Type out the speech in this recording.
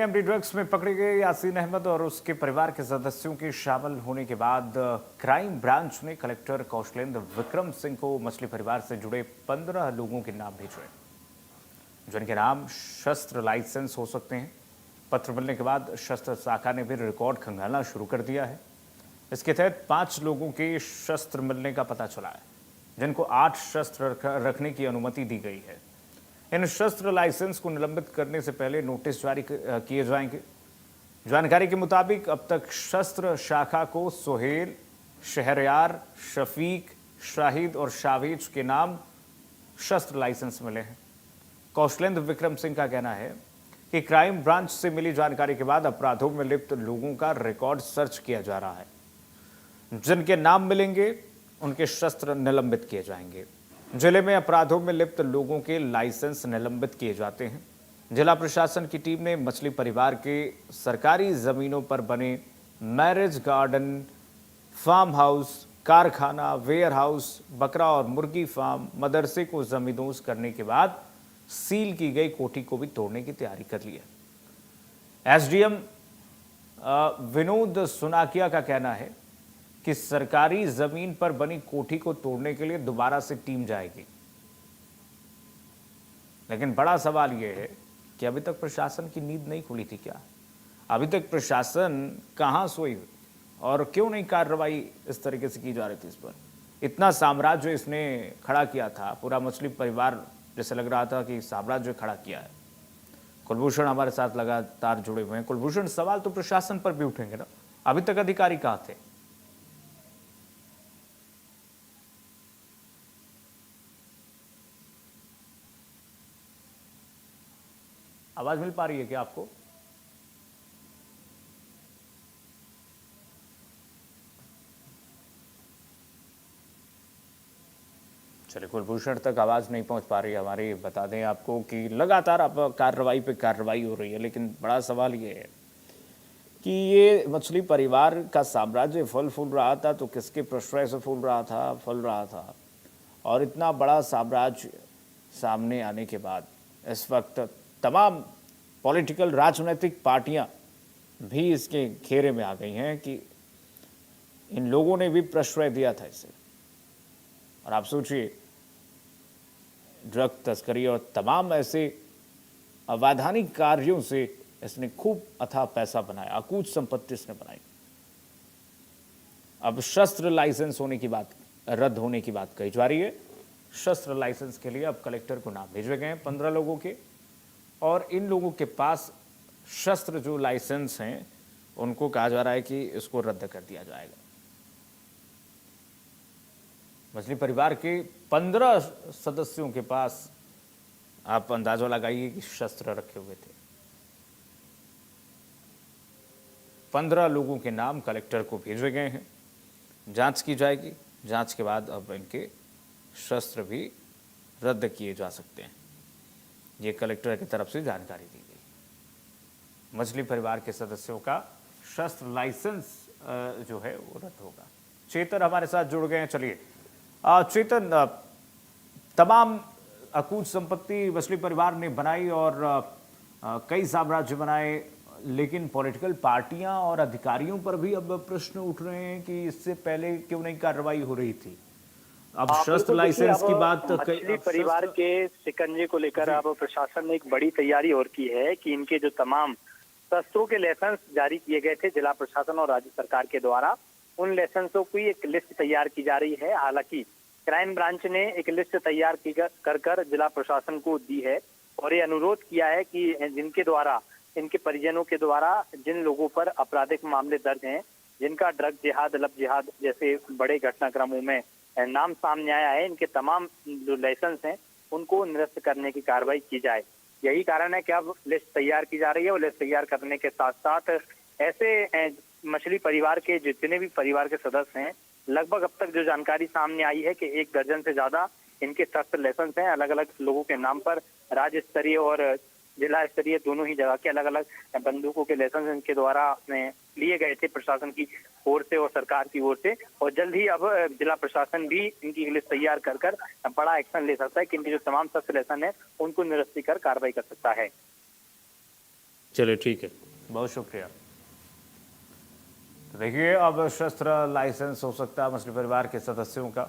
MD drugs में पकड़े गए यासीन अहमद और उसके परिवार के सदस्यों के शामिल होने के बाद क्राइम ब्रांच ने कलेक्टर कौशलेंद्र विक्रम सिंह को मछली परिवार से जुड़े 15 लोगों के नाम भेजे, जिनके नाम शस्त्र लाइसेंस हो सकते हैं। पत्र मिलने के बाद शस्त्र शाखा ने भी रिकॉर्ड खंगालना शुरू कर दिया है। इसके तहत 5 लोगों के शस्त्र मिलने का पता चला है, जिनको 8 शस्त्र रखने की अनुमति दी गई है। इन शस्त्र लाइसेंस को निलंबित करने से पहले नोटिस जारी किए जाएंगे। जानकारी के मुताबिक अब तक शस्त्र शाखा को सोहेल, शहरयार, शफीक, शाहिद और शावेज के नाम शस्त्र लाइसेंस मिले हैं। कौशलेंद्र विक्रम सिंह का कहना है कि क्राइम ब्रांच से मिली जानकारी के बाद अपराधों में लिप्त लोगों का रिकॉर्ड सर्च किया जा रहा है। जिनके नाम मिलेंगे उनके शस्त्र निलंबित किए जाएंगे। जिले में अपराधों में लिप्त लोगों के लाइसेंस निलंबित किए जाते हैं। जिला प्रशासन की टीम ने मछली परिवार के सरकारी जमीनों पर बने मैरिज गार्डन, फार्म हाउस, कारखाना, वेयर हाउस, बकरा और मुर्गी फार्म, मदरसे को जमींदोज करने के बाद सील की गई कोठी को भी तोड़ने की तैयारी कर ली है। एसडीएम विनोद सुनाकिया का कहना है कि सरकारी जमीन पर बनी कोठी को तोड़ने के लिए दोबारा से टीम जाएगी। लेकिन बड़ा सवाल यह है कि अभी तक प्रशासन की नींद नहीं खुली थी क्या? अभी तक प्रशासन कहां सोई और क्यों नहीं कार्रवाई इस तरीके से की जा रही थी इस पर? इतना साम्राज्य इसने खड़ा किया था, पूरा मछली परिवार जैसे लग रहा था कि साम्राज्य खड़ा किया है। कुलभूषण हमारे साथ लगातार जुड़े हुए हैं। कुलभूषण, सवाल तो प्रशासन पर भी उठेंगे ना, अभी तक अधिकारी कहां थे? आवाज मिल पा रही है क्या आपको? चलिए, कुलभूषण तक आवाज नहीं पहुंच पा रही है हमारी। बता दें आपको कि लगातार अब कार्रवाई पे कार्रवाई हो रही है, लेकिन बड़ा सवाल ये है कि ये मछली परिवार का साम्राज्य फल फूल रहा था तो किसके प्रश्रय से फूल रहा था। और इतना बड़ा साम्राज्य सामने आने के बाद इस वक्त तमाम पॉलिटिकल राजनीतिक पार्टियां भी इसके घेरे में आ गई हैं कि इन लोगों ने भी प्रश्रय दिया था इसे। और आप सोचिए, ड्रग तस्करी और तमाम ऐसे अवैधानिक कार्यों से इसने खूब अथाह पैसा बनाया, अकूत संपत्ति इसने बनाई। अब शस्त्र लाइसेंस होने की बात, रद्द होने की बात कही जा रही है। शस्त्र लाइसेंस के लिए अब कलेक्टर को नाम भेजे गए हैं 15 लोगों के, और इन लोगों के पास शस्त्र जो लाइसेंस हैं उनको कहा जा रहा है कि इसको रद्द कर दिया जाएगा। मछली परिवार के 15 सदस्यों के पास आप अंदाजा लगाइए कि शस्त्र रखे हुए थे। 15 लोगों के नाम कलेक्टर को भेजे गए हैं, जांच की जाएगी। जांच के बाद अब इनके शस्त्र भी रद्द किए जा सकते हैं, ये कलेक्टर की तरफ से जानकारी दी गई। मछली परिवार के सदस्यों का शस्त्र लाइसेंस जो है वो रद्द होगा। चेतन हमारे साथ जुड़ गए हैं। चलिए चेतन, तमाम अकूत संपत्ति मछली परिवार ने बनाई और कई साम्राज्य बनाए, लेकिन पॉलिटिकल पार्टियां और अधिकारियों पर भी अब प्रश्न उठ रहे हैं कि इससे पहले क्यों नहीं कार्रवाई हो रही थी। अब शस्त्र लाइसेंस की बात, मछली परिवार के शिकंजे को लेकर अब प्रशासन ने एक बड़ी तैयारी और की है कि इनके जो तमाम शस्त्रों के लाइसेंस जारी किए गए थे जिला प्रशासन और राज्य सरकार के द्वारा, उन लाइसेंसों की एक लिस्ट तैयार की जा रही है। हालांकि क्राइम ब्रांच ने एक लिस्ट तैयार की कर जिला प्रशासन को दी है और ये अनुरोध किया है कि जिनके द्वारा, इनके परिजनों के द्वारा जिन लोगों पर आपराधिक मामले दर्ज हैं, जिनका ड्रग जिहाद, लब जिहाद जैसे बड़े घटनाक्रमों में नाम सामने आया है, इनके तमाम जो लाइसेंस हैं उनको निरस्त करने की कार्रवाई की जाए। यही कारण है कि अब लिस्ट तैयार की जा रही है और लिस्ट तैयार करने के साथ साथ ऐसे मछली परिवार के जितने भी परिवार के सदस्य हैं, लगभग अब तक जो जानकारी सामने आई है कि 1 दर्जन से ज्यादा इनके शस्त्र लाइसेंस हैं। अलग अलग लोगों के नाम पर राज्य स्तरीय और जिला स्तरीय दोनों ही जगह के अलग अलग बंदूकों के लाइसेंस इनके द्वारा लिए गए थे प्रशासन की ओर से और सरकार की ओर से। और जल्द ही अब जिला प्रशासन भी इनकी लिस्ट तैयार कर बड़ा एक्शन ले सकता है कि इनके जो तमाम शस्त्र लाइसेंस है उनको निरस्त कर कार्रवाई कर सकता है। चलिए ठीक है, बहुत शुक्रिया। तो देखिए, अब शस्त्र लाइसेंस हो सकता है मछली परिवार के सदस्यों का।